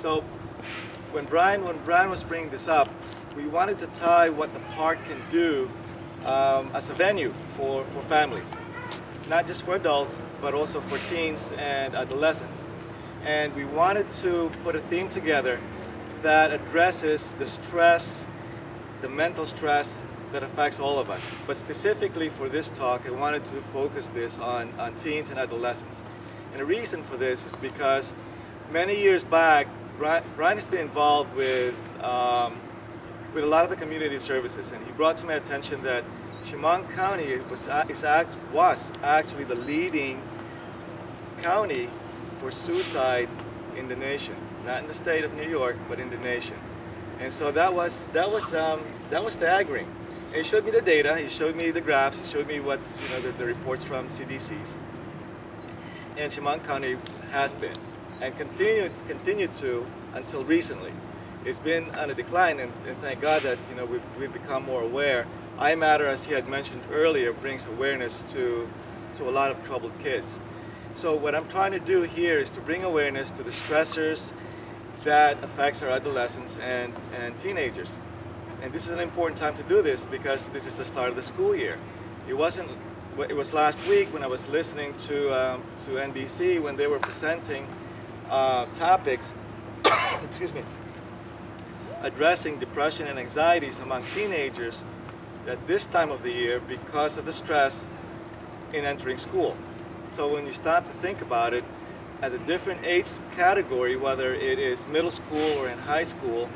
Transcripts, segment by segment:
So when Brian was bringing this up, we wanted to tie what the park can do as a venue for families, not just for adults, but also for teens and adolescents. And we wanted to put a theme together that addresses the stress, the mental stress that affects all of us. But specifically for this talk, I wanted to focus this on teens and adolescents. And the reason for this is because many years back, Brian has been involved with a lot of the community services, and he brought to my attention that Chemung County was actually the leading county for suicide in the nation, not in the state of New York, but in the nation. And so that was staggering. And he showed me the data, he showed me the graphs, he showed me what's the reports from CDCs. And Chemung County has been and continued to until recently. It's been on a decline, and thank God that we've become more aware. iMatter, as he had mentioned earlier, brings awareness to a lot of troubled kids. So what I'm trying to do here is to bring awareness to the stressors that affects our adolescents and teenagers. And this is an important time to do this because this is the start of the school year. It was last week when I was listening to NBC when they were presenting topics excuse me, addressing depression and anxieties among teenagers at this time of the year because of the stress in entering school. So when you stop to think about it, at a different age category, whether it is middle school or in high school,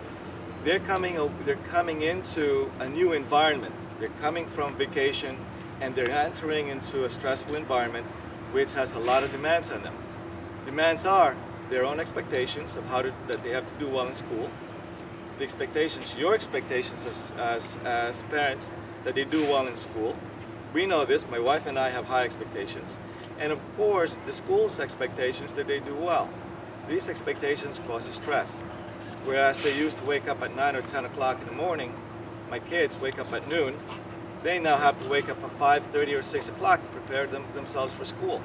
they're coming into a new environment. They're coming from vacation and they're entering into a stressful environment which has a lot of demands on them. Demands are their own expectations of that they have to do well in school, the expectations, your expectations as parents that they do well in school. We know this, my wife and I have high expectations. And of course, the school's expectations that they do well. These expectations cause stress. Whereas they used to wake up at 9 or 10 o'clock in the morning, my kids wake up at noon, they now have to wake up at 5:30 or 6 o'clock to prepare themselves for school.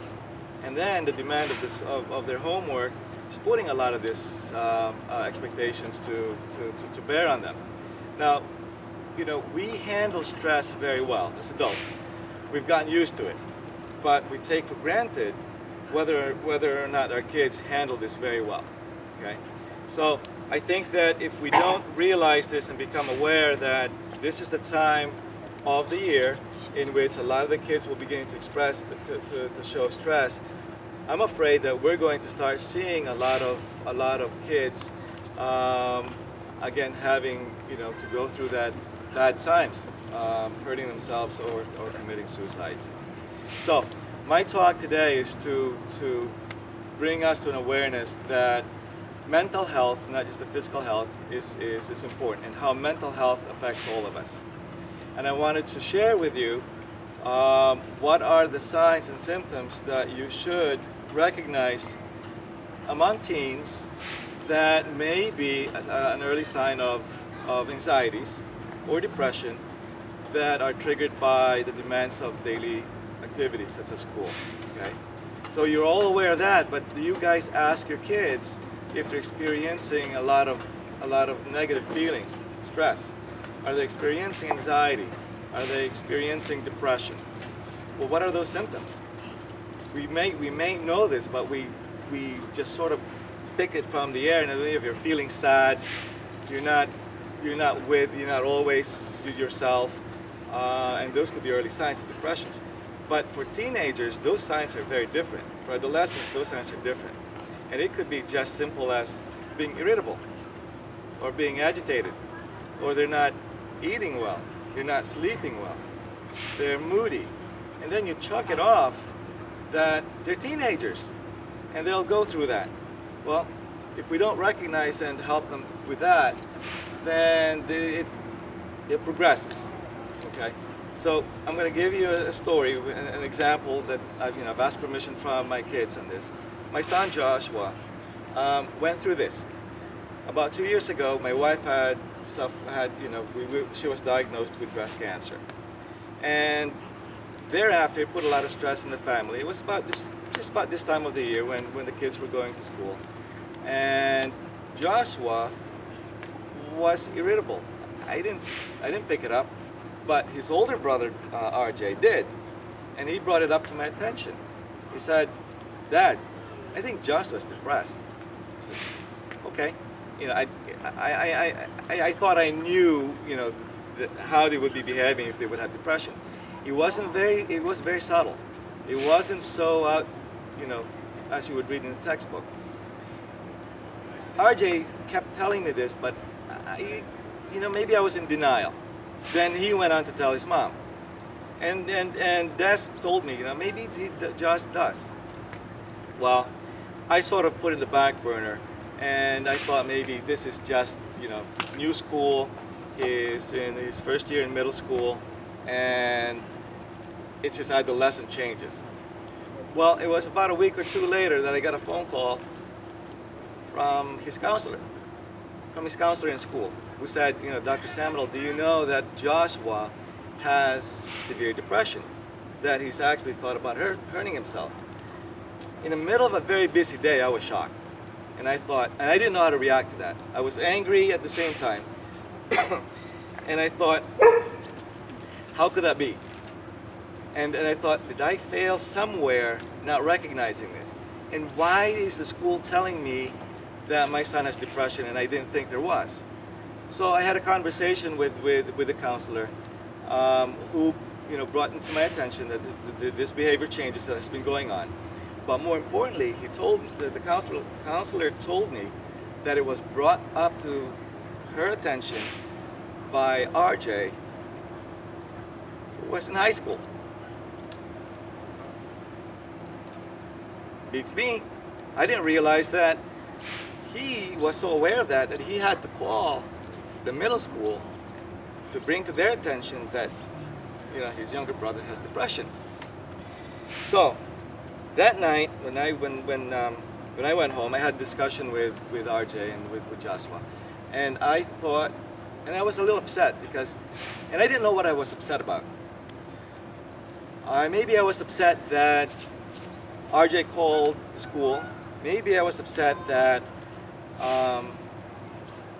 And then the demand of their homework is putting a lot of this expectations to bear on them. Now, we handle stress very well as adults. We've gotten used to it, but we take for granted whether or not our kids handle this very well. Okay, so I think that if we don't realize this and become aware that this is the time of the year in which a lot of the kids will begin to express, to show stress, I'm afraid that we're going to start seeing a lot of kids again having to go through that bad times, hurting themselves or committing suicides. So my talk today is to bring us to an awareness that mental health, not just the physical health, is important, and how mental health affects all of us. And I wanted to share with you what are the signs and symptoms that you should recognize among teens that may be an early sign of anxieties or depression that are triggered by the demands of daily activities such as school. Okay, so you're all aware of that, but do you guys ask your kids if they're experiencing a lot of negative feelings, stress? Are they experiencing anxiety? Are they experiencing depression? Well, what are those symptoms? We may know this, but we just sort of pick it from the air. And if you're feeling sad, you're not always yourself, and those could be early signs of depressions. But for teenagers, those signs are very different. For adolescents, those signs are different. And it could be just simple as being irritable, or being agitated, or they're not eating well, they're not sleeping well, they're moody. And then you chalk it off that they're teenagers, and they'll go through that. Well, if we don't recognize and help them with that, then it progresses. Okay, so I'm going to give you a story, an example that I've asked permission from my kids on this. My son Joshua went through this. About 2 years ago, my wife she was diagnosed with breast cancer, and thereafter it put a lot of stress in the family. It was just about this time of the year when the kids were going to school. and Joshua was irritable. I didn't pick it up, but his older brother RJ did, and he brought it up to my attention. He said, "Dad, I think Joshua's depressed." I said, "Okay." You know, I thought I knew, you know, how they would be behaving if they would have depression. It was very subtle. It wasn't so out, you know, as you would read in the textbook. RJ kept telling me this, but you know, maybe I was in denial. Then he went on to tell his mom, and Des told me, you know, maybe Josh does. Well, I sort of put it in the back burner, and I thought maybe this is just, you know, new school. He's in his first year in middle school, and it's his adolescent changes. Well, it was about a week or two later that I got a phone call from his counselor in school, who said, you know, "Dr. Samodal, do you know that Joshua has severe depression, that he's actually thought about hurting himself?" In the middle of a very busy day, I was shocked. And I thought, and I didn't know how to react to that. I was angry at the same time. And I thought, how could that be? And I thought, did I fail somewhere not recognizing this? And why is the school telling me that my son has depression and I didn't think there was? So I had a conversation with the counselor, who, you know, brought into my attention that this behavior changes that has been going on. But more importantly, the counselor told me that it was brought up to her attention by RJ, who was in high school. Beats me. I didn't realize that he was so aware of that he had to call the middle school to bring to their attention that, you know, his younger brother has depression. So that night, when I went home, I had a discussion with RJ and with Joshua, and I thought, and I was a little upset because, and I didn't know what I was upset about. Maybe I was upset that RJ called the school. Maybe I was upset that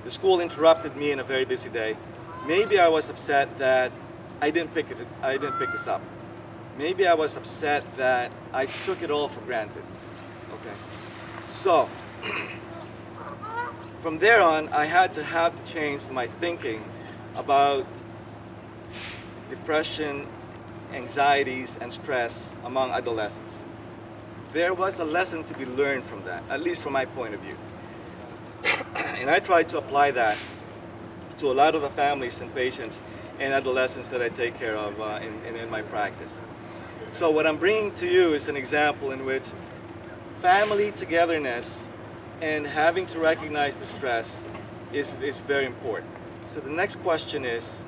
the school interrupted me in a very busy day. Maybe I was upset that I didn't pick this up. Maybe I was upset that I took it all for granted. Okay. So from there on, I had to change my thinking about depression, anxieties, and stress among adolescents. There was a lesson to be learned from that, at least from my point of view. And I tried to apply that to a lot of the families and patients and adolescents that I take care of in my practice. So what I'm bringing to you is an example in which family togetherness and having to recognize the stress is very important. So the next question is,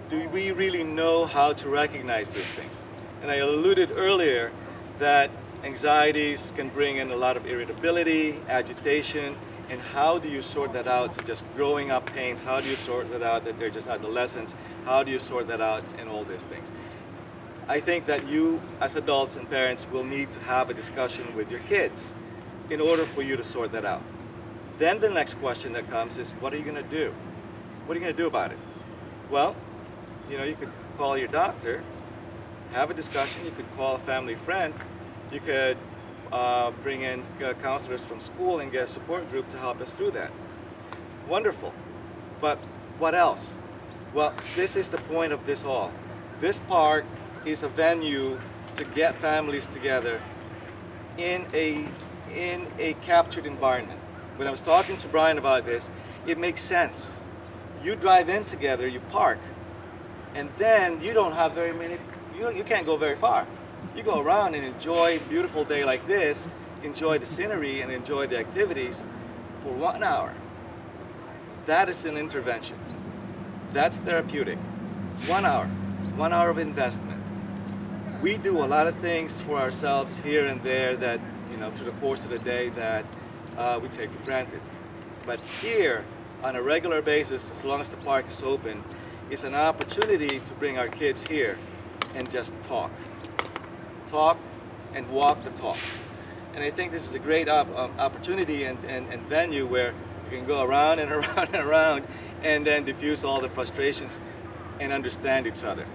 do we really know how to recognize these things? And I alluded earlier that anxieties can bring in a lot of irritability, agitation, and how do you sort that out to just growing up pains? How do you sort that out that they're just adolescents? How do you sort that out and all these things? I think that you, as adults and parents, will need to have a discussion with your kids in order for you to sort that out. Then the next question that comes is, what are you going to do? What are you going to do about it? Well, you know, you could call your doctor, have a discussion. You could call a family friend. You could bring in counselors from school and get a support group to help us through that. Wonderful. But what else? Well, this is the point of this all. This park is a venue to get families together in a captured environment. When I was talking to Brian about this, it makes sense. You drive in together, you park, and then you don't have very many, you can't go very far. You go around and enjoy a beautiful day like this, enjoy the scenery and enjoy the activities for 1 hour. That is an intervention. That's therapeutic. 1 hour. 1 hour of investment. We do a lot of things for ourselves here and there that, you know, through the course of the day that we take for granted. But here, on a regular basis, as long as the park is open, is an opportunity to bring our kids here and just talk. Talk and walk the talk. And I think this is a great opportunity and venue where you can go around and around and around and then diffuse all the frustrations and understand each other.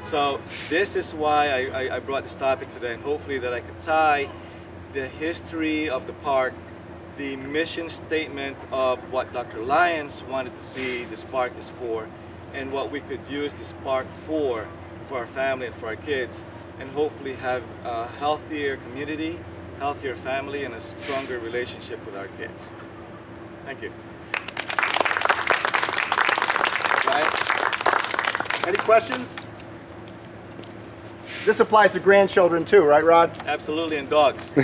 So this is why I brought this topic today, and hopefully that I could tie the history of the park, the mission statement of what Dr. Lyons wanted to see this park is for, and what we could use this park for our family and for our kids, and hopefully have a healthier community, healthier family, and a stronger relationship with our kids. Thank you. Ryan? Any questions? This applies to grandchildren too, right, Rod? Absolutely, and dogs.